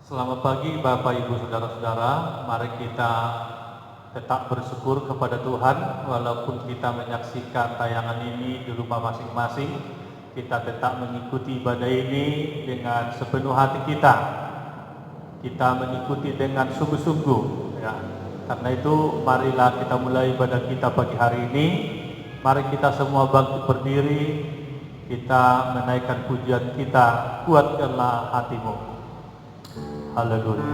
Selamat pagi Bapak Ibu Saudara-saudara. Mari kita tetap bersyukur kepada Tuhan walaupun kita menyaksikan tayangan ini di rumah masing-masing. Kita tetap mengikuti ibadah ini dengan sepenuh hati kita. Kita mengikuti dengan sungguh-sungguh ya. Karena itu marilah kita mulai ibadah kita pagi hari ini. Mari kita semua bangkit berdiri. Kita menaikkan pujian kita, kuatkanlah hatimu. Haleluya.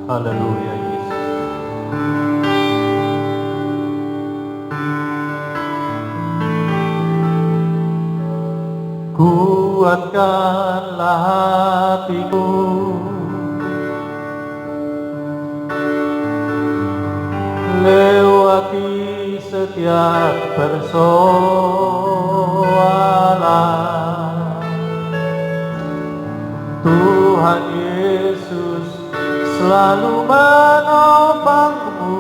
Haleluya Yesus. Kuatkanlah hatiku, lewati setiap persoalan. Tuhan Yesus selalu menopangmu.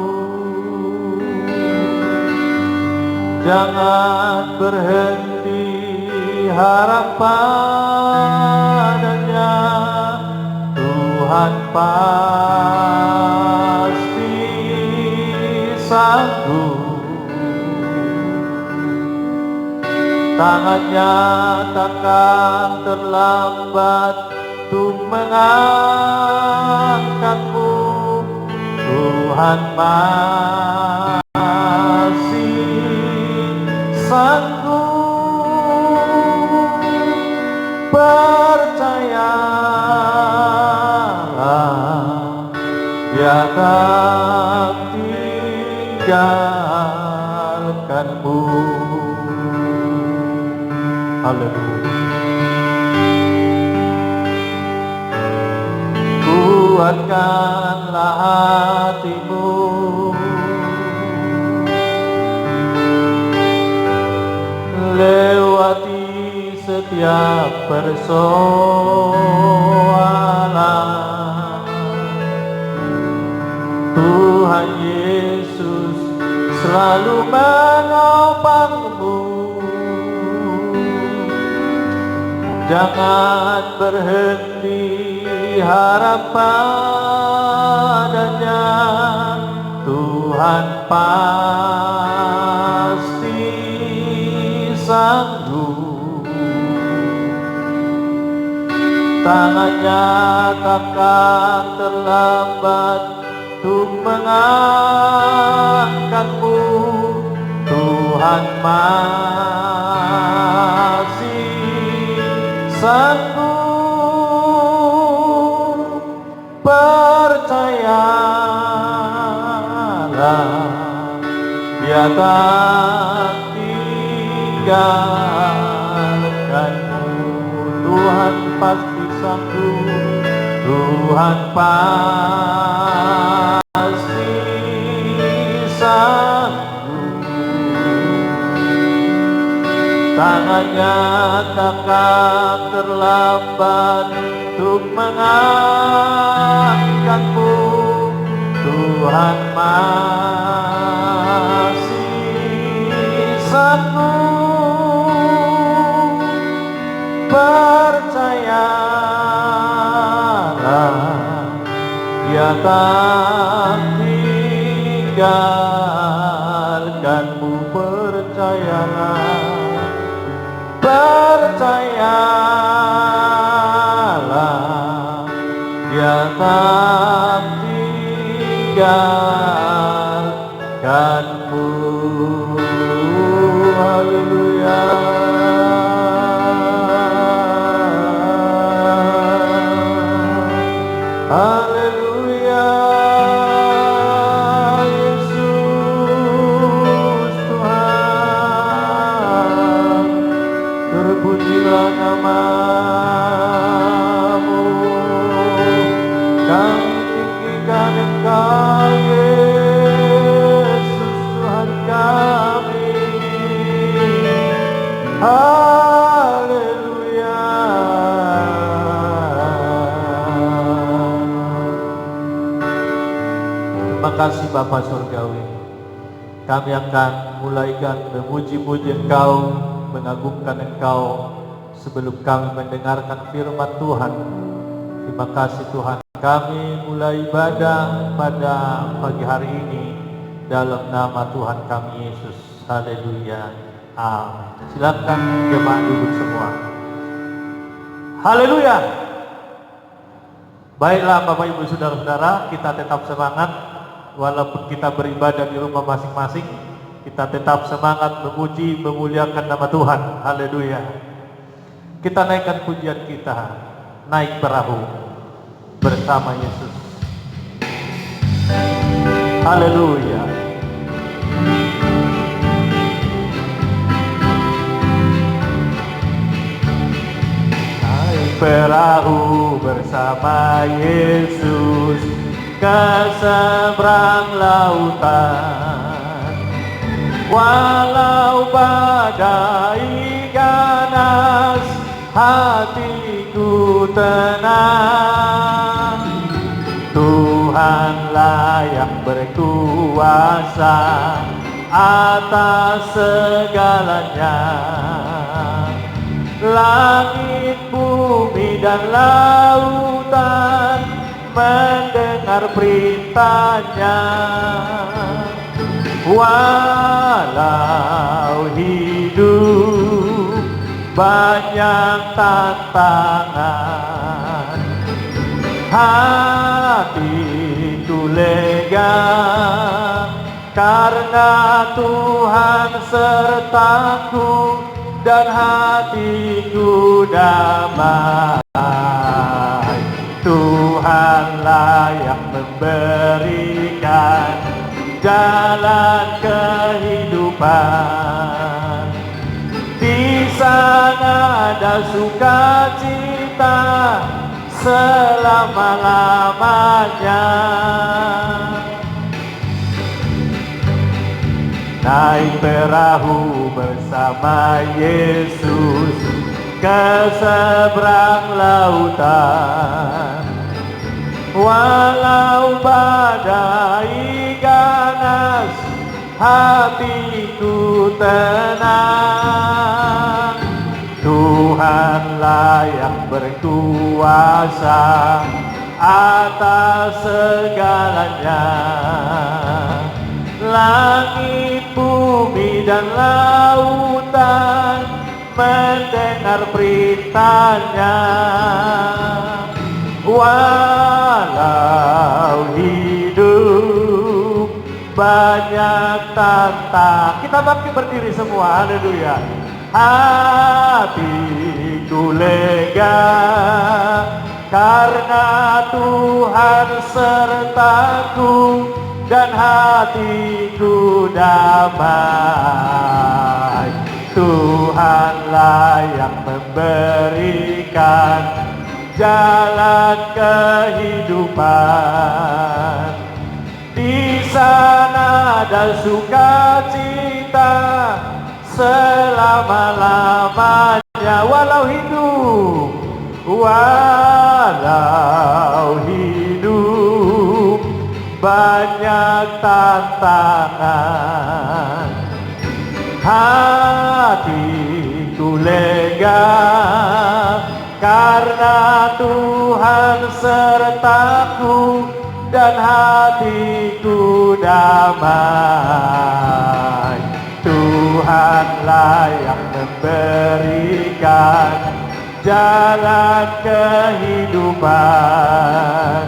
Jangan berhenti harap padanya. Tuhan pasti sanggup. Tangannya takkan terlambat untuk mengangkatmu. Tuhan masih sanggup. Percayalah, Dia tak tinggalkanmu. Haleluya. Kuatkanlah hatimu, lewati setiap persoalan. Tuhan Yesus selalu menopangmu. Jangan berhenti harap padanya. Tuhan pasti sanggup. Tangannya takkan terlambat untuk mengangkatmu. Tuhan masih sanggup. Percayalah, Dia tak tinggalkanmu. Tuhan pasti sanggup. Tuhan pasti sanggup. Tangannya takkan terlambat untuk mengangkatmu. Tuhan masih sanggup. Percayalah, Dia tak tinggalkanmu. Percayalah, Dia tak tinggalkanmu. Haleluya. Haleluya. Yesus Tuhan, terpujilah nama-Mu. Kami tinggikan Engkau Yesus Tuhan kami. Haleluya. Terima kasih Bapa Surgawi. Kami akan mulaikan memuji-muji Engkau, mengagungkan Engkau sebelum kami mendengarkan firman Tuhan. Terima kasih Tuhan, kami mulai ibadah pada pagi hari ini dalam nama Tuhan kami Yesus. Haleluya. Amin. Silakan jemaat duduk semua. Haleluya. Baiklah Bapak Ibu Saudara-saudara, kita tetap semangat walaupun kita beribadah di rumah masing-masing. Kita tetap semangat memuji, memuliakan nama Tuhan. Haleluya. Kita naikkan pujian kita, naik perahu bersama Yesus. Haleluya. Naik perahu bersama Yesus ke seberang lautan. Walau badai ganas, hatiku tenang. Tuhanlah yang berkuasa atas segalanya. Langit, bumi, dan lautan mendengar perintahnya. Walau hidup banyak tantangan, hatiku lega karena Tuhan sertaku dan hatiku damai. Tuhanlah yang memberikan jalan kehidupan. Di sana ada sukacita selama-lamanya. Naik perahu bersama Yesus ke seberang lautan. Walau badai ganas, hatiku tenang. Tuhanlah yang berkuasa atas segalanya. Langit, bumi, dan lautan mendengar perintahnya. Walau hidup banyak tantang. Kita bangkit berdiri semua, haleluya. Hatiku lega karena Tuhan sertaku dan hatiku damai. Tuhanlah yang memberikan jalan kehidupan. Di sana ada sukacita selama-lamanya. Walau hidup banyak tantangan, hatiku lega karena Tuhan sertaku dan hatiku damai. Tuhanlah yang memberikan jalan kehidupan.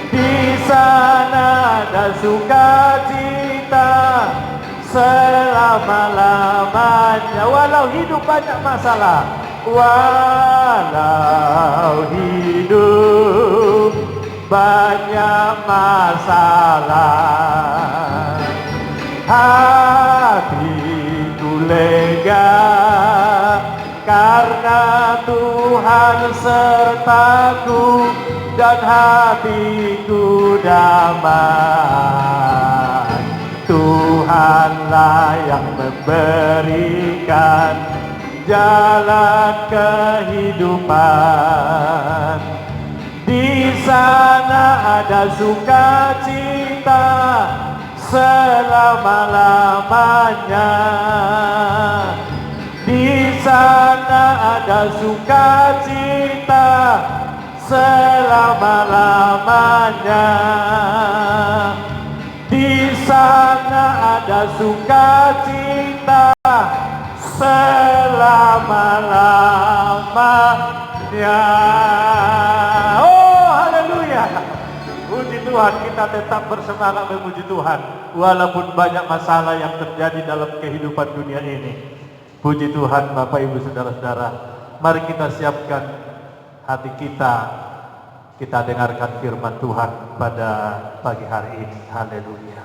Di sana ada sukacita selama-lamanya. Walau hidup banyak masalah, walau hidup banyak masalah, hatiku lega karena Tuhan sertaku dan hatiku damai. Tuhanlah yang memberikan jalan kehidupan. Di sana ada sukacita selama-lamanya. Di ada sukacita selama-lamanya. Di sana ada sukacita selama-lamanya. Oh, haleluya. Puji Tuhan, kita tetap bersemangat memuji Tuhan walaupun banyak masalah yang terjadi dalam kehidupan dunia ini. Puji Tuhan, Bapak Ibu Saudara-saudara. Mari kita siapkan hati kita. Kita dengarkan firman Tuhan pada pagi hari ini. Haleluya.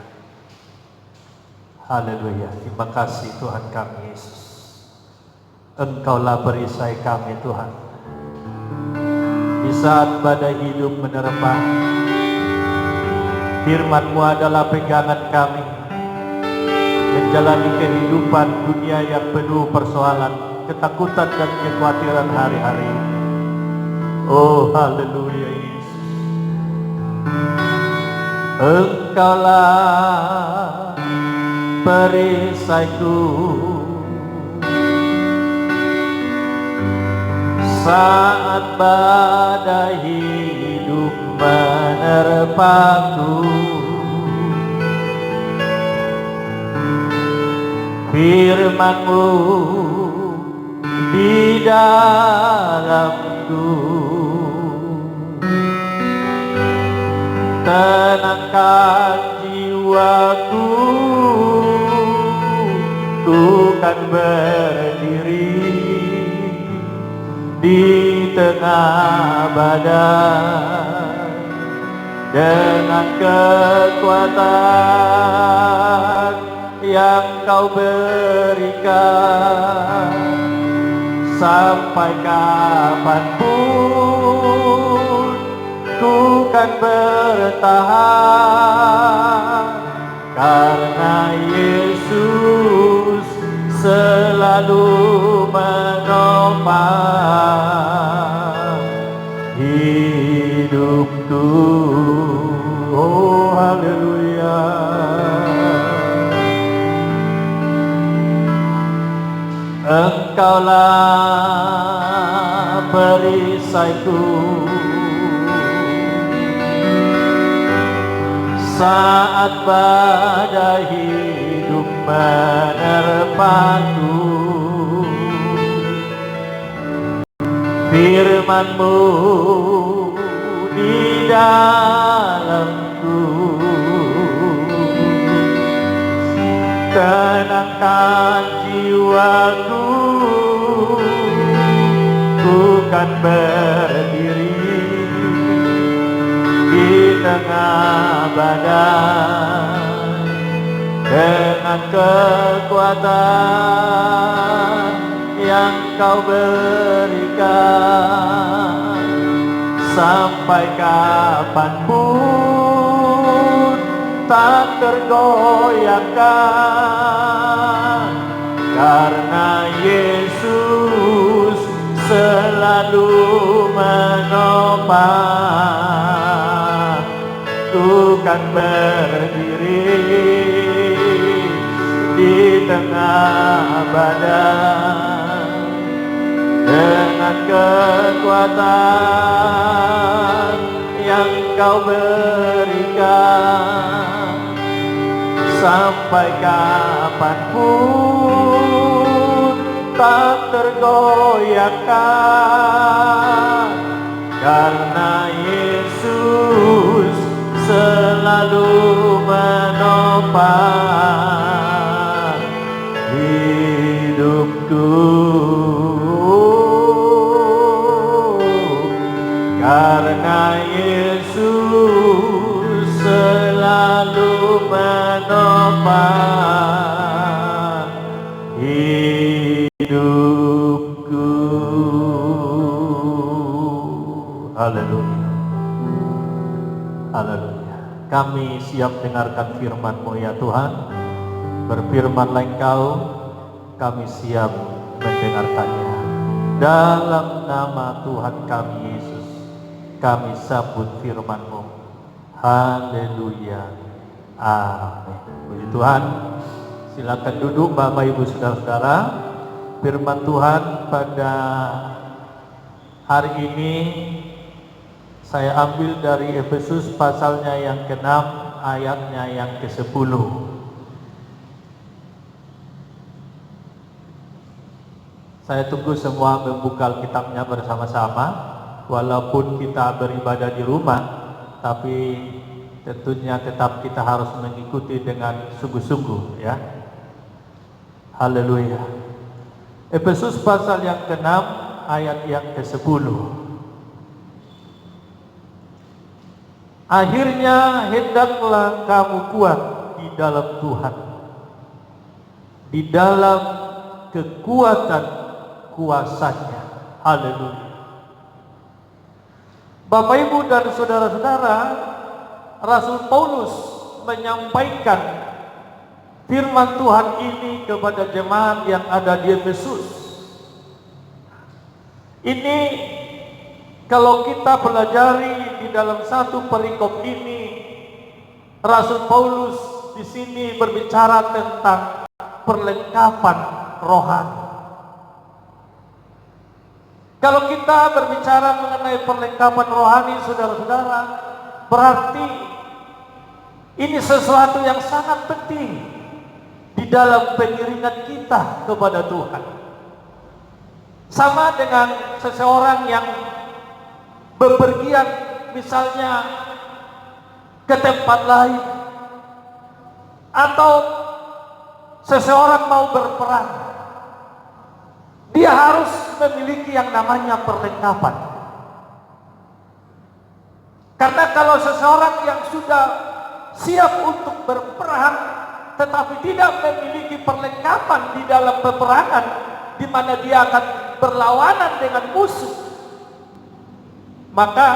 Haleluya. Terima kasih Tuhan kami Yesus. Engkaulah perisai kami Tuhan. Di saat badai hidup menerpa, firman-Mu adalah pegangan kami menjalani kehidupan dunia yang penuh persoalan, ketakutan dan kekhawatiran hari-hari ini. Oh, haleluya Yesus. Engkaulah perisaiku saat badai hidup menerpaku. Firman-Mu di dalamku, tenangkan jiwaku, ku kan berdiri di tengah badai dengan kekuatan yang Kau berikan. Sampai kapanpun ku kan bertahan, karena Yesus selalu menopang hidupku. Oh, haleluya. Engkaulah perisaiku saat badai hidup menerpaku. Firman-Mu di dalamku, tenangkan jiwaku, ku kan berdiri di tengah badai dengan kekuatan yang Kau berikan. Sampai kapanpun tak tergoyahkan, karena Yesus selalu menopang. Ku kan berdiri di tengah badai dengan kekuatan yang Kau berikan. Sampai kapanpun tak tergoyahkan, karena Yesus selalu menopang hidupku. Karena Yesus selalu menopang hidupku. Haleluya. Haleluya. Kami siap dengarkan firman-Mu ya Tuhan. Berfirmanlah Engkau, kami siap mendengarkannya. Dalam nama Tuhan kami Yesus, kami sambut firman-Mu. Haleluya. Amin. Puji Tuhan. Silakan duduk Bapak Ibu Saudara-saudara. firman Tuhan pada hari ini saya ambil dari Efesus pasalnya yang ke-6 ayatnya yang ke-10. Saya tunggu semua membuka Alkitabnya bersama-sama, walaupun kita beribadah di rumah, tapi tentunya tetap kita harus mengikuti dengan sungguh-sungguh, ya. Haleluya. Efesus pasal yang ke-6 ayat yang ke-10. Akhirnya hendaklah kamu kuat di dalam Tuhan, di dalam kekuatan kuasanya. Haleluya. Bapak, Ibu, dan saudara-saudara, Rasul Paulus menyampaikan firman Tuhan ini kepada jemaat yang ada di Efesus. Ini kalau kita pelajari di dalam satu perikop ini, Rasul Paulus di sini berbicara tentang perlengkapan rohani. Kalau kita berbicara mengenai perlengkapan rohani, saudara-saudara, berarti ini sesuatu yang sangat penting di dalam pengiringan kita kepada Tuhan. Sama dengan seseorang yang bepergian misalnya ke tempat lain, atau seseorang mau berperang, dia harus memiliki yang namanya perlengkapan. Karena kalau seseorang yang sudah siap untuk berperang tetapi tidak memiliki perlengkapan di dalam peperangan, di mana dia akan berlawanan dengan musuh, maka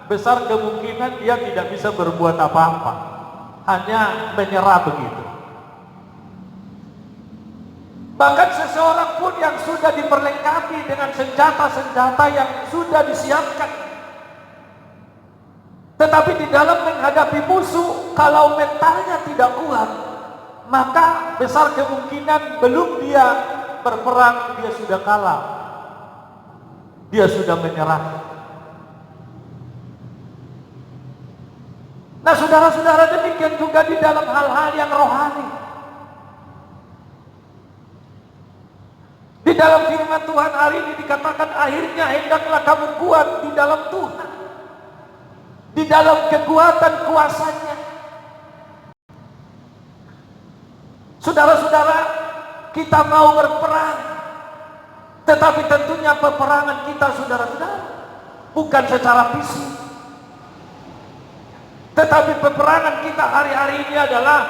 besar kemungkinan dia tidak bisa berbuat apa-apa, hanya menyerah begitu. Bahkan seseorang pun yang sudah diperlengkapi dengan senjata-senjata yang sudah disiapkan, tetapi di dalam menghadapi musuh, kalau mentalnya tidak kuat, maka besar kemungkinan belum dia berperang, dia sudah kalah, dia sudah menyerah. Nah, saudara-saudara, demikian juga di dalam hal-hal yang rohani. Di dalam firman Tuhan hari ini dikatakan, akhirnya hendaklah kamu kuat di dalam Tuhan, di dalam kekuatan kuasanya. Saudara-saudara, kita mau berperang, tetapi tentunya peperangan kita, saudara-saudara, bukan secara fisik, tetapi peperangan kita hari-hari ini adalah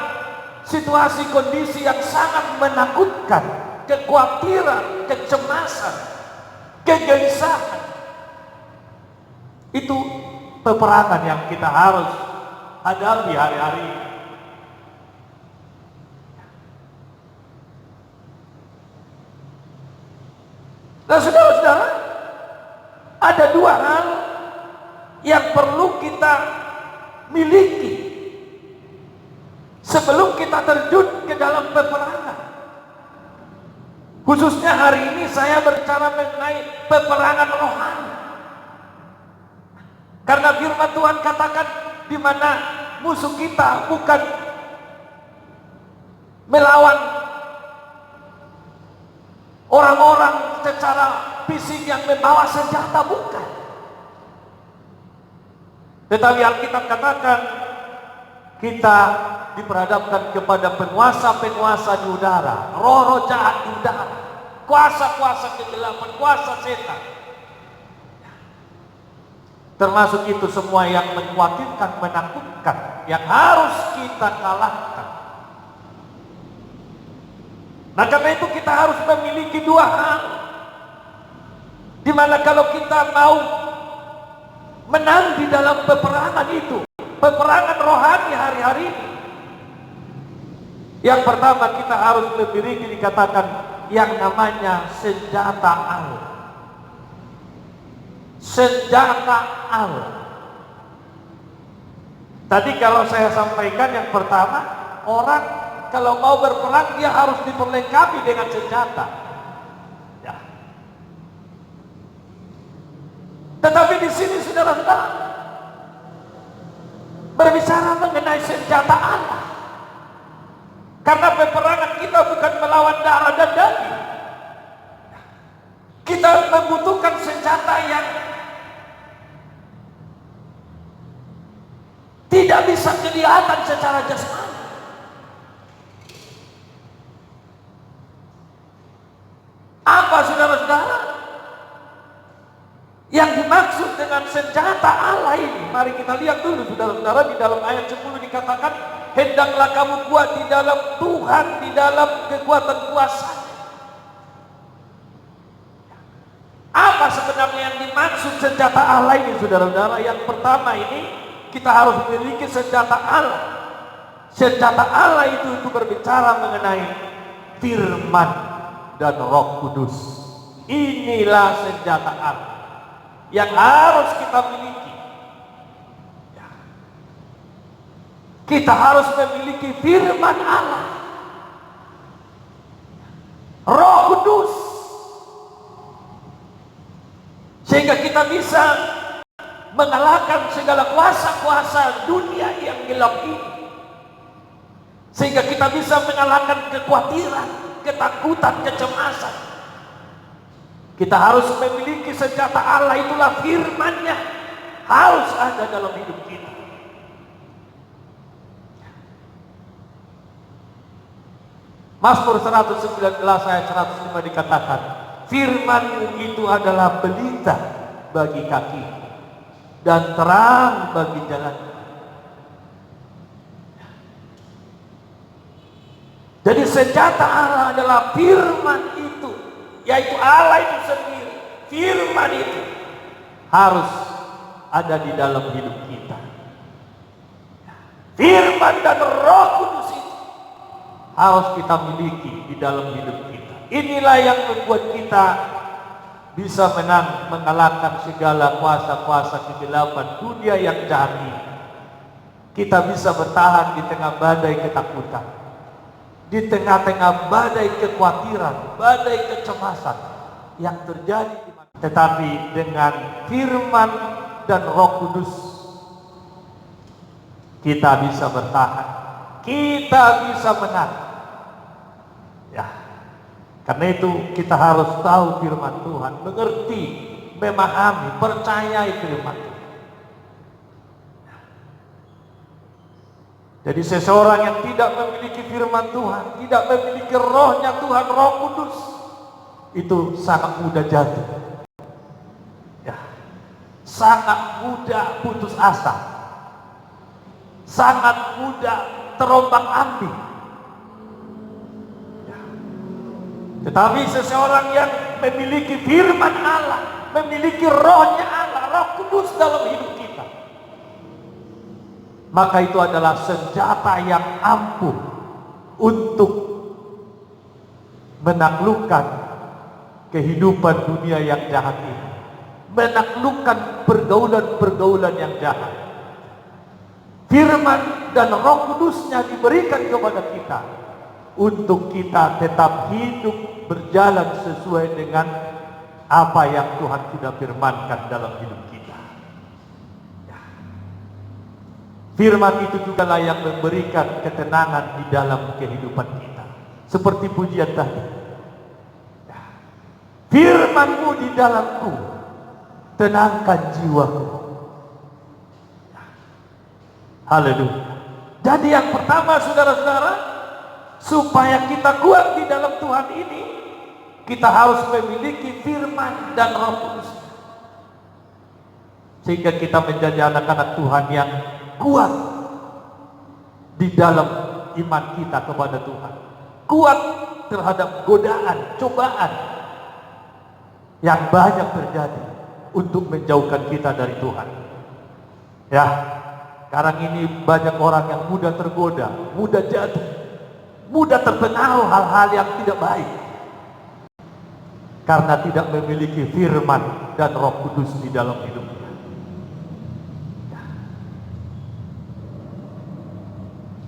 situasi kondisi yang sangat menakutkan, kekhawatiran, kecemasan, kegelisahan. Itu peperangan yang kita harus hadapi hari-hari ini. Nah, saudara-saudara, ada dua hal yang perlu kita miliki sebelum kita terjun ke dalam peperangan. Khususnya hari ini saya berbicara mengenai peperangan rohani. Karena firman Tuhan katakan, di mana musuh kita bukan melawan orang-orang secara fisik yang membawa senjata, bukan. Tetapi Alkitab katakan kita diperhadapkan kepada penguasa-penguasa di udara, roh-roh jahat di udara, kuasa-kuasa kegelapan, kuasa setan. Termasuk itu semua yang mengkhawatirkan, menakutkan, yang harus kita kalahkan. Nah, karena itu kita harus memiliki dua hal, dimana kalau kita mau menang di dalam peperangan itu, peperangan rohani hari-hari ini, yang pertama kita harus memiliki, dikatakan, yang namanya senjata Allah. Senjata Allah. Tadi kalau saya sampaikan yang pertama, orang kalau mau berperang dia harus diperlengkapi dengan senjata. saudara-saudara, berbicara mengenai senjata Allah. Karena peperangan kita bukan melawan darah dan daging. Kita membutuhkan senjata yang tidak bisa kelihatan secara jasmani. Apa saudara-saudara yang dimaksud dengan senjata Allah ini? Mari kita lihat dulu saudara-saudara, di dalam ayat 10 dikatakan, hendaklah kamu kuat di dalam Tuhan, di dalam kekuatan kuasa. Apa sebenarnya yang dimaksud senjata Allah ini saudara-saudara? Yang pertama ini, kita harus memiliki senjata Allah. Senjata Allah itu berbicara mengenai firman dan Roh Kudus. Inilah senjata Allah yang harus kita miliki. Kita harus memiliki firman Allah, Roh Kudus, sehingga kita bisa mengalahkan segala kuasa-kuasa dunia yang gelap ini. Sehingga kita bisa mengalahkan kekhawatiran, ketakutan, kecemasan. Kita harus memiliki senjata Allah, itulah firman-Nya, harus ada dalam hidup kita. Mazmur 119 ayat 105 dikatakan, firman-Mu itu adalah pelita bagi kaki dan terang bagi jalan. Jadi senjata Allah adalah firman itu, yaitu Allah itu sendiri. Firman itu harus ada di dalam hidup kita. Firman dan Roh Kudus itu harus kita miliki di dalam hidup kita. Inilah yang membuat kita bisa menang, mengalahkan segala kuasa-kuasa kegelapan dunia yang jahat ini. Kita bisa bertahan di tengah badai ketakutan, di tengah-tengah badai kekhawatiran, badai kecemasan yang terjadi. Tetapi dengan firman dan Roh Kudus kita bisa bertahan, kita bisa menang. Ya, karena itu kita harus tahu firman Tuhan, mengerti, memahami, percayai firman Tuhan. Jadi seseorang yang tidak memiliki firman Tuhan, tidak memiliki rohnya Tuhan, Roh Kudus, itu sangat mudah jatuh. Ya, sangat mudah putus asa, sangat mudah terombang-ambing. Ya. Tetapi seseorang yang memiliki firman Allah, memiliki rohnya Allah, Roh Kudus dalam hidup kita, maka itu adalah senjata yang ampuh untuk menaklukkan kehidupan dunia yang jahat ini, menaklukkan pergaulan-pergaulan yang jahat. Firman dan Roh Kudusnya diberikan kepada kita untuk kita tetap hidup berjalan sesuai dengan apa yang Tuhan sudah firmankan dalam hidup kita. Firman itu juga lah yang memberikan ketenangan di dalam kehidupan kita. Seperti pujian tadi. Firman-Mu di dalamku, tenangkan jiwaku. Haleluya. Jadi yang pertama saudara-saudara, supaya kita kuat di dalam Tuhan ini, kita harus memiliki firman dan Roh Kudus. Sehingga kita menjadi anak-anak Tuhan yang kuat di dalam iman kita kepada Tuhan, kuat terhadap godaan, cobaan yang banyak terjadi untuk menjauhkan kita dari Tuhan. Ya, sekarang ini banyak orang yang mudah tergoda, mudah jatuh, mudah terpengaruh hal-hal yang tidak baik karena tidak memiliki firman dan Roh Kudus di dalam hidupnya.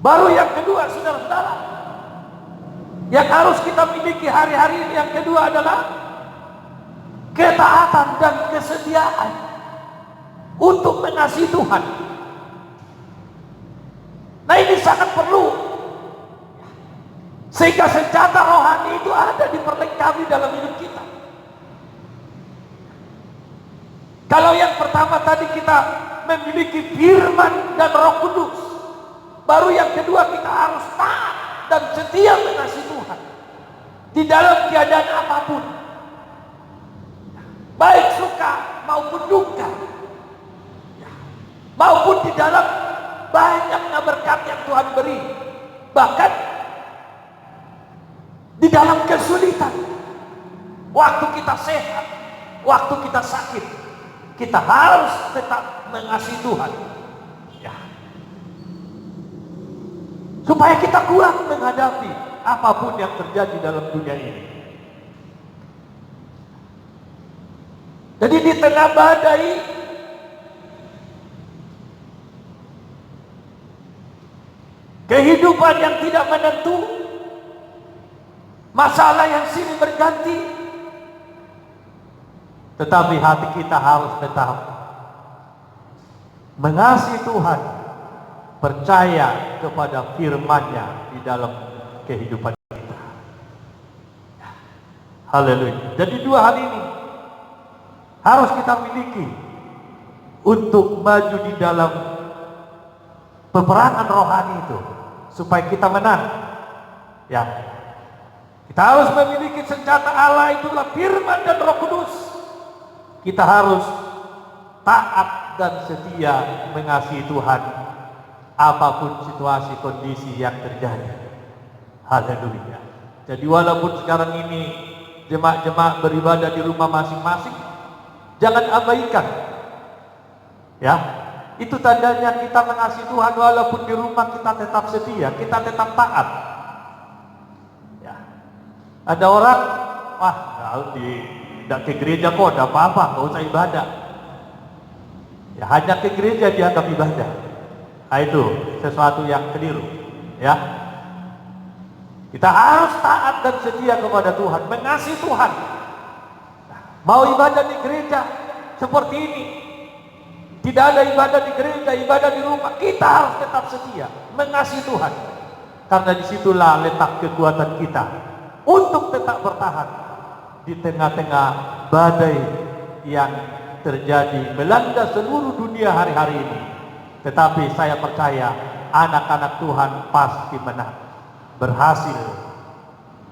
Baru yang kedua saudara-saudara, yang harus kita miliki hari-hari ini, yang kedua adalah ketaatan dan kesediaan untuk mengasihi Tuhan. Nah, ini sangat perlu, sehingga senjata rohani itu ada diperlengkapi dalam hidup kita. Kalau yang pertama tadi kita memiliki firman dan Roh Kudus, baru yang kedua kita harus taat dan setia mengasihi Tuhan di dalam keadaan apapun, baik suka maupun duka, maupun di dalam banyaknya berkat yang Tuhan beri, bahkan di dalam kesulitan, waktu kita sehat, waktu kita sakit, kita harus tetap mengasihi Tuhan, ya, supaya kita kuat menghadapi apapun yang terjadi dalam dunia ini. Jadi di tengah badai, kehidupan yang tidak menentu, masalah yang silih berganti, tetapi hati kita harus tetap mengasihi Tuhan, percaya kepada firman-Nya di dalam kehidupan kita. Haleluya. Jadi dua hal ini harus kita miliki untuk maju di dalam peperangan rohani itu, supaya kita menang. Ya, kita harus memiliki senjata Allah, itulah firman dan Roh Kudus. Kita harus taat dan setia mengasihi Tuhan apapun situasi kondisi yang terjadi. Haleluya. Jadi walaupun sekarang ini jemaat-jemaat beribadah di rumah masing-masing, jangan abaikan, ya, itu tandanya kita mengasihi Tuhan. Walaupun di rumah kita tetap setia, kita tetap taat, ya. Ada orang, wah, kalau tidak ke gereja kok tidak apa-apa, nggak usah ibadah, ya, hanya ke gereja dianggap ibadah. Nah, itu sesuatu yang keliru, ya. Kita harus taat dan setia kepada Tuhan, mengasihi Tuhan. Mau ibadah di gereja seperti ini, tidak ada ibadah di gereja, ibadah di rumah, kita harus tetap setia mengasihi Tuhan, karena disitulah letak kekuatan kita untuk tetap bertahan di tengah-tengah badai yang terjadi melanda seluruh dunia hari-hari ini. Tetapi saya percaya anak-anak Tuhan pasti menang, berhasil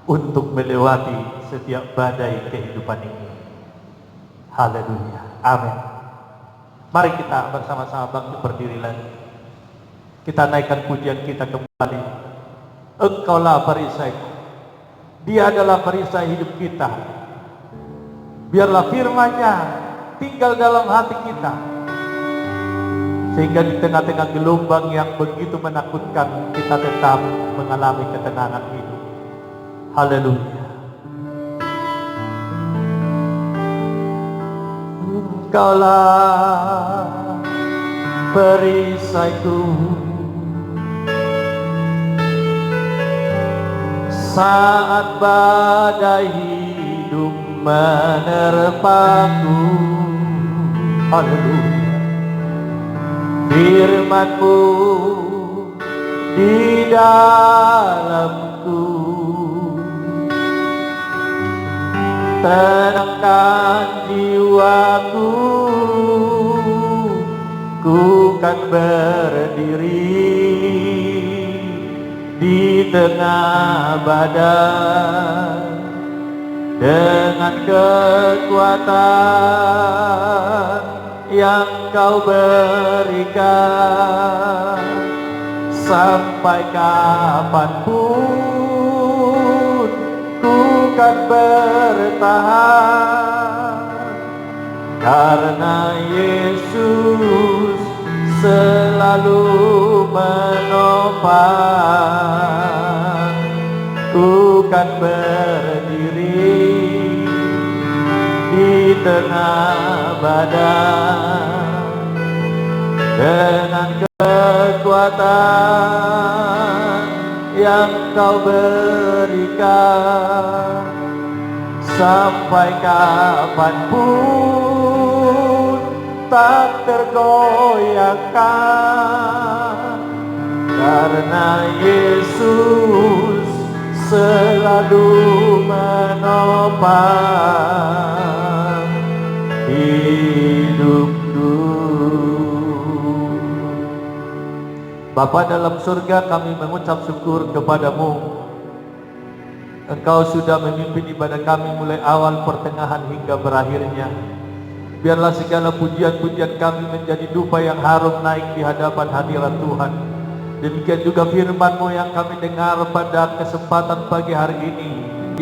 untuk melewati setiap badai kehidupan ini. Haleluya, amin. Mari kita bersama-sama bangkit berdiri lagi. Kita naikkan pujian kita kembali. Engkaulah perisaiku, Dia adalah perisai hidup kita. Biarlah firman-Nya tinggal dalam hati kita, sehingga di tengah-tengah gelombang yang begitu menakutkan, kita tetap mengalami ketenangan hidup. Haleluya. Engkaulah perisaiku, saat badai hidup menerpaku. Haleluya. Firman-Mu di dalamku, tenangkan jiwaku, ku kan berdiri di tengah badai dengan kekuatan yang Kau berikan. Sampai kapanpun ku kan bertahan, karena Yesus selalu menopang. Ku kan berdiri di tengah badai dengan kekuatan yang Kau berikan. Sampai kapanpun tak tergoyahkan, karena Yesus selalu menopang hidupku. Bapa dalam surga, kami mengucap syukur kepadamu. Engkau sudah memimpin ibadah kami mulai awal, pertengahan hingga berakhirnya. Biarlah segala pujian-pujian kami menjadi dupa yang harum naik di hadapan hadirat Tuhan. Demikian juga firman-Mu yang kami dengar pada kesempatan pagi hari ini.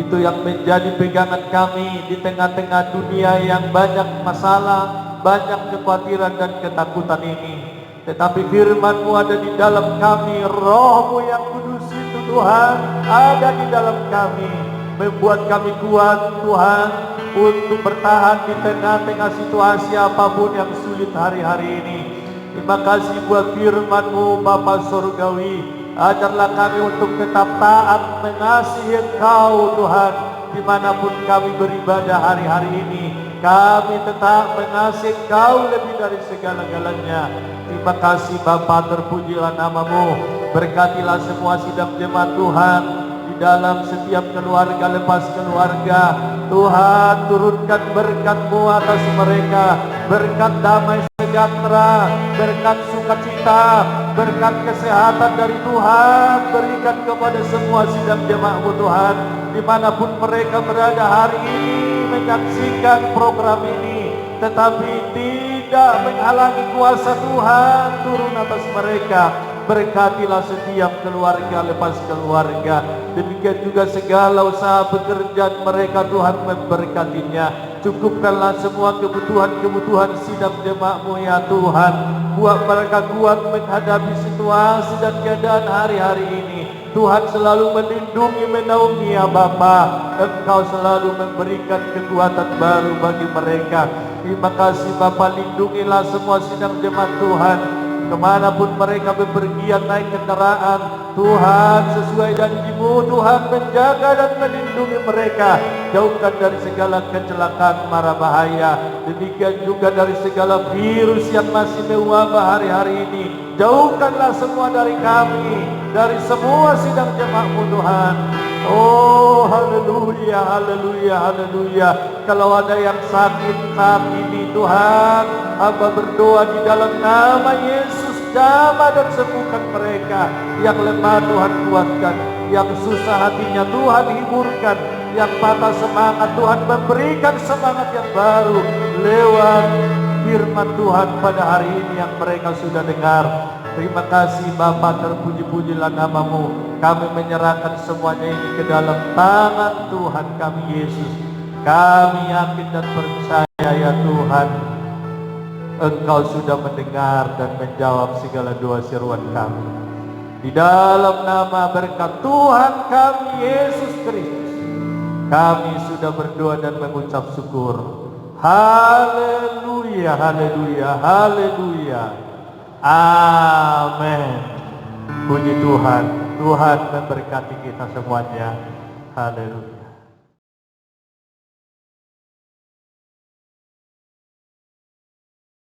Itu yang menjadi pegangan kami di tengah-tengah dunia yang banyak masalah, banyak kekhawatiran dan ketakutan ini. Tetapi firman-Mu ada di dalam kami, Roh-Mu yang kudus itu Tuhan ada di dalam kami, membuat kami kuat Tuhan untuk bertahan di tengah-tengah situasi apapun yang sulit hari-hari ini. Terima kasih buat firman-Mu Bapa Surgawi. Ajarlah kami untuk tetap taat mengasihi Engkau Tuhan, dimanapun kami beribadah hari-hari ini. Kami tetap mengasihi Engkau lebih dari segala-galanya. Terima kasih Bapa, terpujilah nama-Mu. Berkatilah semua sidang jemaat Tuhan di dalam setiap keluarga lepas keluarga. Tuhan, turunkan berkat-Mu atas mereka, berkat damai sejahtera, berkat sukacita, berkat kesehatan dari Tuhan. Berikan kepada semua sidang jemaat-Mu Tuhan, dimanapun mereka berada hari ini menyaksikan program ini, tetapi tidak menghalangi kuasa Tuhan turun atas mereka. Berkatilah setiap keluarga lepas keluarga. Demikian juga segala usaha pekerjaan mereka, Tuhan memberkatinya. Cukupkanlah semua kebutuhan-kebutuhan sidang jemaat-Mu ya Tuhan. Buat mereka kuat menghadapi situasi dan keadaan hari-hari ini. Tuhan selalu melindungi, menaungi ya Bapa. Engkau selalu memberikan kekuatan baru bagi mereka. Terima kasih Bapa, lindungilah semua sidang jemaat Tuhan. Kemanapun mereka bepergian naik kendaraan, Tuhan sesuai janji-Mu, Tuhan menjaga dan melindungi mereka. Jauhkan dari segala kecelakaan mara bahaya. Demikian juga dari segala virus yang masih mewabah hari-hari ini. Jauhkanlah semua dari kami, dari semua sidang jemaat-Mu Tuhan. Oh haleluya, haleluya, haleluya. Kalau ada yang sakit saat ini Tuhan, hamba berdoa di dalam nama Yesus, jamah dan sembuhkan mereka. Yang lemah Tuhan kuatkan, yang susah hatinya Tuhan hiburkan, yang patah semangat Tuhan memberikan semangat yang baru lewat firman Tuhan pada hari ini yang mereka sudah dengar. Terima kasih Bapa, terpuji-pujilah nama-Mu. Kami menyerahkan semuanya ini ke dalam tangan Tuhan kami Yesus. Kami yakin dan percaya ya Tuhan, Engkau sudah mendengar dan menjawab segala doa seruan kami. Di dalam nama berkat Tuhan kami Yesus Kristus, kami sudah berdoa dan mengucap syukur. Haleluya, haleluya, haleluya. Amin. Puji Tuhan. Tuhan memberkati kita semuanya. Haleluya.